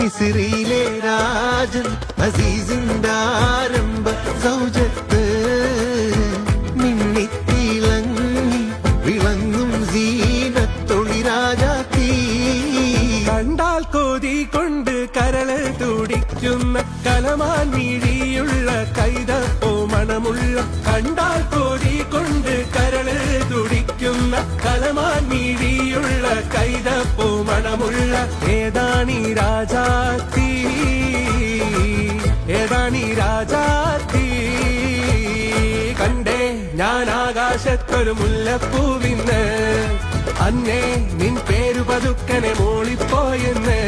മിസ്രിയിലെ രാജൻ അസീസിന്റെ ആരംഭ സൗജത്ത് മിന്നിത്തിളങ്ങി വിളങ്ങും സീനത്തൊളി രാജാത്തി. കണ്ടാൽ കൊതി കൊണ്ട് കരള് തുടിക്കുന്ന കലമാൻ മിഴിയുള്ള കൈതപ്പോ മണമുള്ള. കണ്ടാൽ കൊതി കൊണ്ട് കരള് തുടിക്കുന്ന കലമാൻ മിഴിയുള്ള കൈതപ്പോ മണമുള്ള. ഏതാണീ രാജാത്തി, ഏതാണീ രാജാത്തി. കണ്ടേ ഞാൻ ആകാശത്തൊരു മുല്ലപ്പൂവിന്ന്, അന്നേ നിൻ പേരു പതുക്കനെ മോളിപ്പോയെന്ന്.